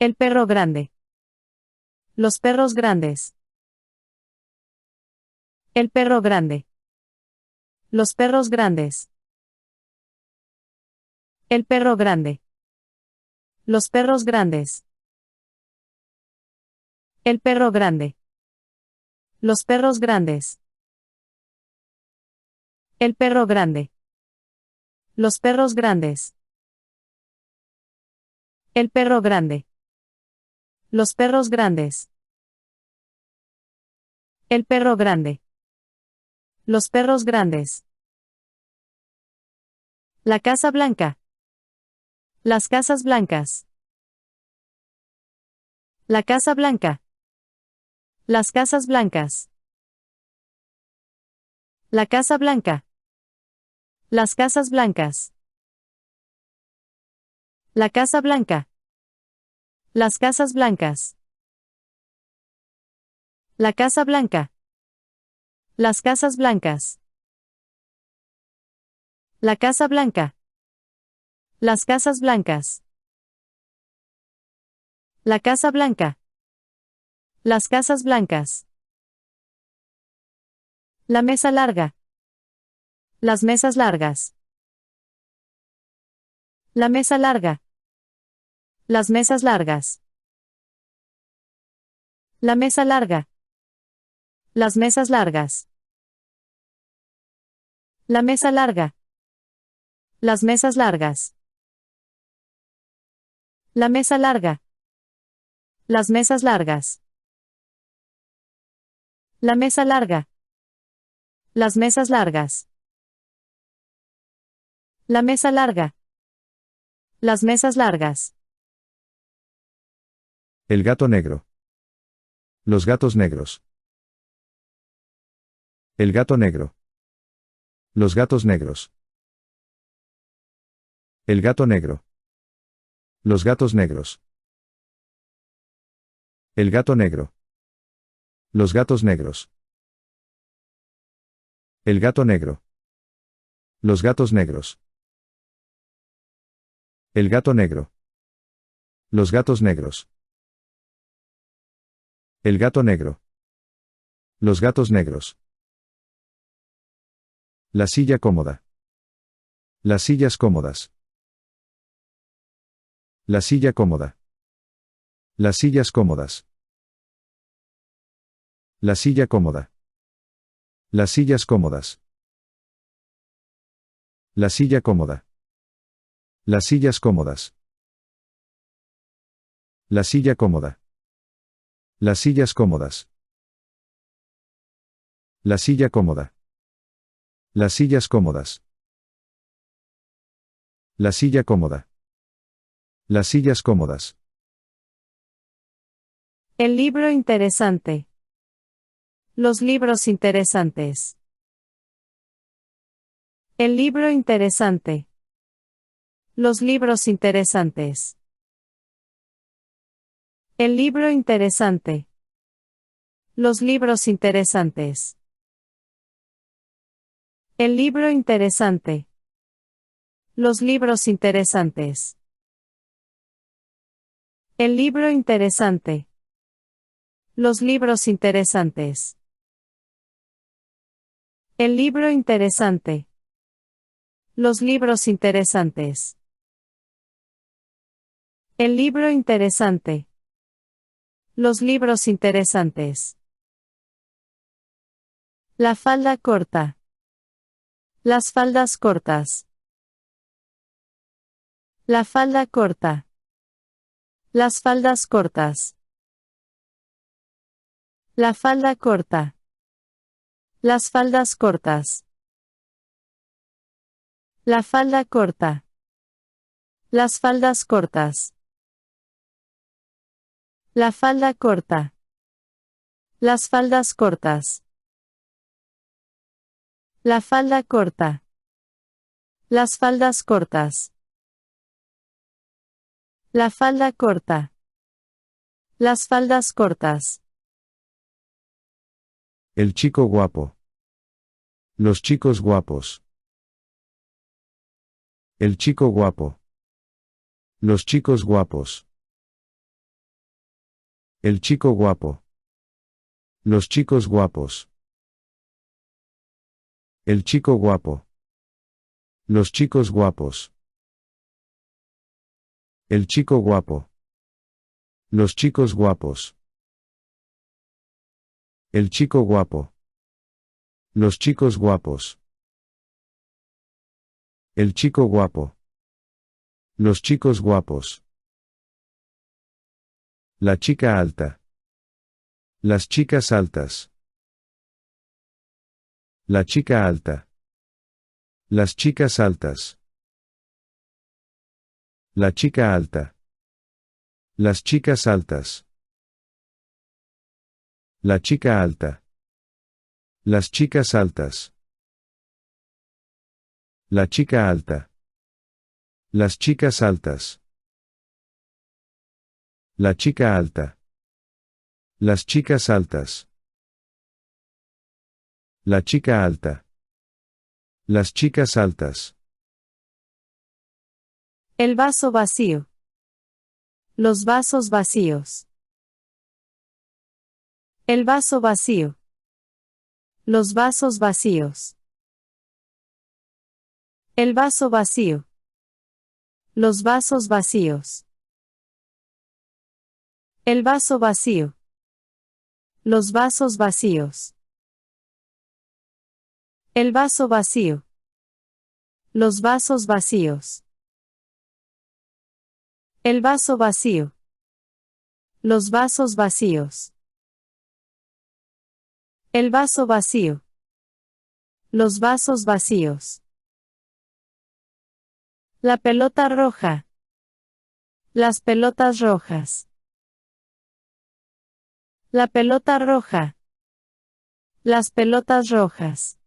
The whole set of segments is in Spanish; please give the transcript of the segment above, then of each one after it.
El perro grande. Los perros grandes. El perro grande. Los perros grandes. El perro grande. Los perros grandes. El perro grande. Los perros grandes. El perro grande. Los perros grandes. El perro grande. Los perros grandes. El perro grande. Los perros grandes. La Casa Blanca. Las casas blancas. La Casa Blanca. Las casas blancas. La Casa Blanca. Las casas blancas. La Casa Blanca. Las casas blancas. La Casa Blanca. Las casas blancas. La Casa Blanca. Las casas blancas. La Casa Blanca. Las casas blancas. La mesa larga. Las mesas largas. La mesa larga. Las mesas largas. La mesa larga. Las mesas largas. La mesa larga. Las mesas largas. La mesa larga. Las mesas largas. La mesa larga. Las mesas largas. La mesa larga. Las mesas largas. El gato negro. Los gatos negros. El gato negro. Los gatos negros. El gato negro. Los gatos negros. El gato negro. Los gatos negros. El gato negro. Los gatos negros. El gato negro. Los gatos negros. El gato negro. Los gatos negros. La silla cómoda. Las sillas cómodas. La silla cómoda. Las sillas cómodas. La silla cómoda. Las sillas cómodas. La silla cómoda. Las sillas cómodas. La silla cómoda. Las sillas cómodas. La silla cómoda. Las sillas cómodas. La silla cómoda. Las sillas cómodas. El libro interesante. Los libros interesantes. El libro interesante. Los libros interesantes. El libro interesante. Los libros interesantes. El libro interesante. Los libros interesantes. El libro interesante. Los libros interesantes. El libro interesante. Los libros interesantes. El libro interesante. Los libros interesantes. La falda corta. Las faldas cortas. La falda corta. Las faldas cortas. La falda corta. Las faldas cortas. La falda corta. Las faldas cortas. La falda corta. Las faldas cortas. La falda corta. Las faldas cortas. La falda corta. Las faldas cortas. El chico guapo. Los chicos guapos. El chico guapo. Los chicos guapos. El chico guapo. Los chicos guapos. El chico guapo. Los chicos guapos. El chico guapo. Los chicos guapos. El chico guapo. Los chicos guapos. El chico guapo. Los chicos guapos. La chica alta. Las chicas altas. La chica alta. Las chicas altas. La chica alta. Las chicas altas. La chica alta. Las chicas altas. La chica alta. Las chicas altas. La chica alta. Las chicas altas. La chica alta. Las chicas altas. El vaso vacío. Los vasos vacíos. El vaso vacío. Los vasos vacíos. El vaso vacío. Los vasos vacíos. El vaso vacío. Los vasos vacíos. El vaso vacío. Los vasos vacíos. El vaso vacío. Los vasos vacíos. El vaso vacío. Los vasos vacíos. La pelota roja. Las pelotas rojas. La pelota roja. Las pelotas rojas.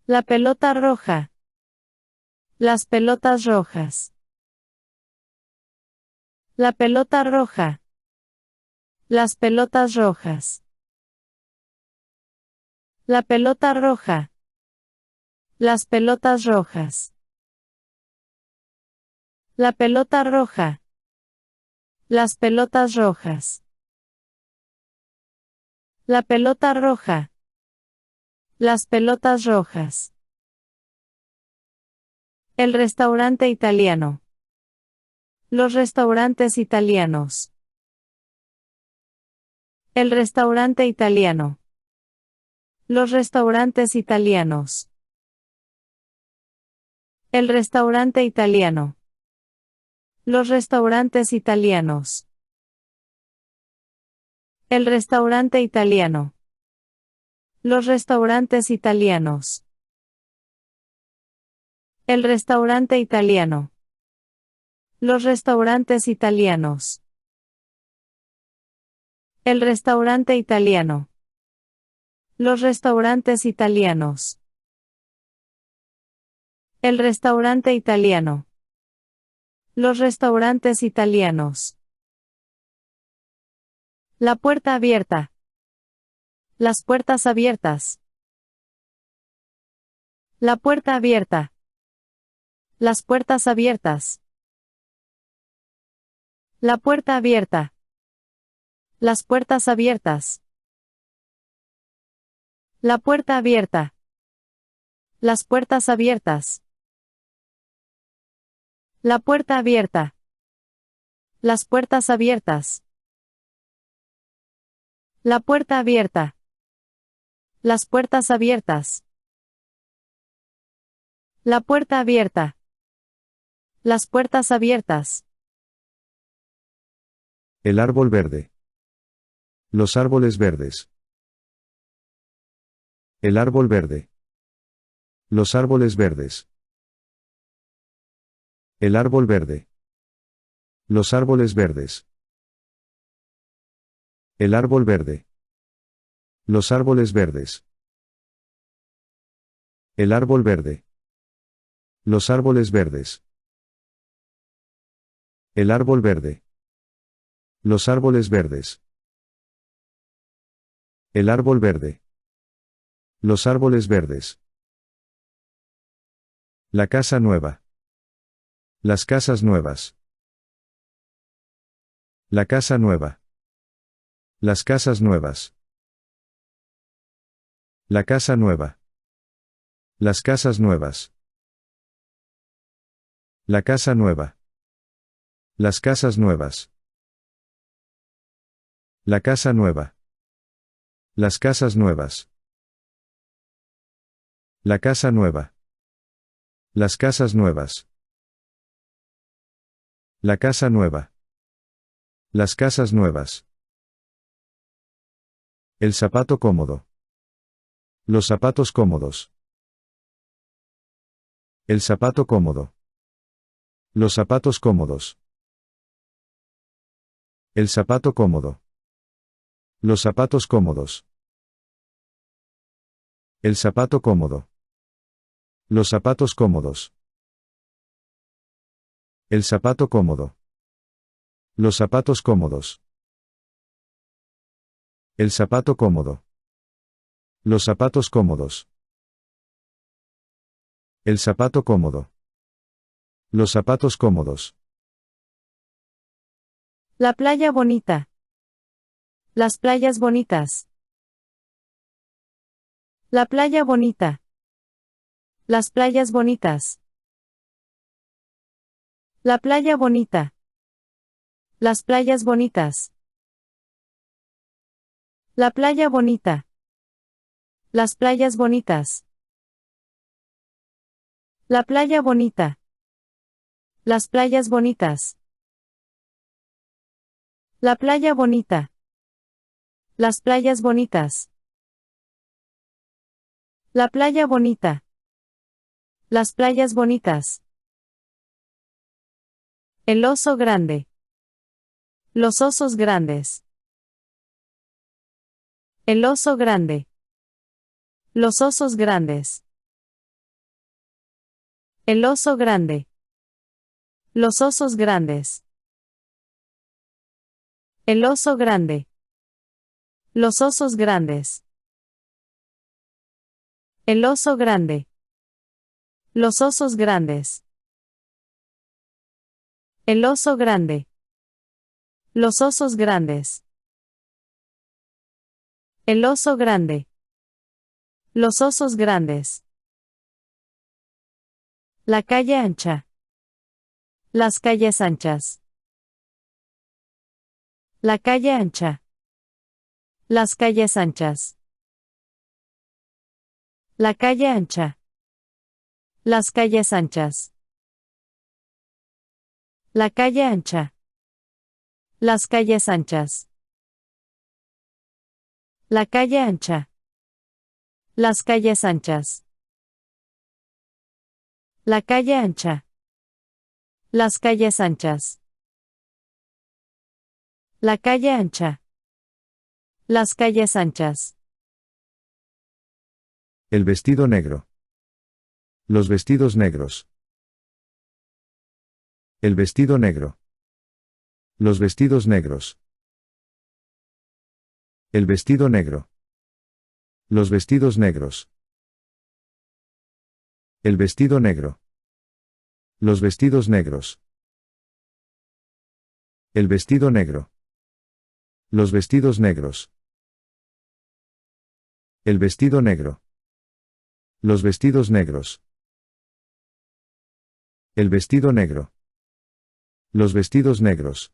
La pelota roja. Las pelotas rojas. La pelota roja. Las pelotas rojas. La pelota roja. Las pelotas rojas. La pelota roja. Las pelotas rojas. La pelota roja. Las pelotas rojas. El restaurante italiano. Los restaurantes italianos. El restaurante italiano. Los restaurantes italianos. El restaurante italiano. Los restaurantes italianos. El restaurante italiano. Los restaurantes italianos. El restaurante italiano. Los restaurantes italianos. El restaurante italiano. Los restaurantes italianos. El restaurante italiano. Los restaurantes italianos. La puerta abierta. Las puertas abiertas. La puerta abierta. Las puertas abiertas. La puerta abierta. Las puertas abiertas. La puerta abierta. Las puertas abiertas. La puerta abierta. Las puertas abiertas. La puerta abierta. Las puertas abiertas. La puerta abierta. Las puertas abiertas. El árbol verde. Los árboles verdes. El árbol verde. Los árboles verdes. El árbol verde. Los árboles verdes. El árbol verde. Los árboles verdes. El árbol verde. Los árboles verdes. El árbol verde. Los árboles verdes. El árbol verde. Los árboles verdes. La casa nueva. Las casas nuevas. La casa nueva. Las casas nuevas. La casa nueva. Las casas nuevas. La casa nueva. Las casas nuevas. La casa nueva. Las casas nuevas. La casa nueva. Las casas nuevas. La casa nueva. Las casas nuevas. El zapato cómodo. Los zapatos cómodos. El zapato cómodo. Los zapatos cómodos. El zapato cómodo. Los zapatos cómodos. El zapato cómodo. Los zapatos cómodos. El zapato cómodo. Los zapatos cómodos. El zapato cómodo. Los zapatos cómodos. El zapato cómodo. Los zapatos cómodos. La playa bonita. Las playas bonitas. La playa bonita. Las playas bonitas. La playa bonita. Las playas bonitas. La playa bonita. Las playas bonitas. La playa bonita. Las playas bonitas. La playa bonita. Las playas bonitas. La playa bonita. Las playas bonitas. El oso grande. Los osos grandes. El oso grande. Los osos grandes. El oso grande. Los osos grandes. El oso grande. Los osos grandes. El oso grande. Los osos grandes. El oso grande. Los osos grandes. El oso grande. Los osos grandes. La calle ancha. Las calles anchas. La calle ancha. Las calles anchas. La calle ancha. Las calles anchas. La calle ancha. Las calles anchas. La calle ancha. Las calles anchas. La calle ancha. Las calles anchas. La calle ancha. Las calles anchas. El vestido negro. Los vestidos negros. El vestido negro. Los vestidos negros. El vestido negro. Los vestidos negros. El vestido negro. Los vestidos negros. El vestido negro. Los vestidos negros. El vestido negro. Los vestidos negros. El vestido negro. Los vestidos negros.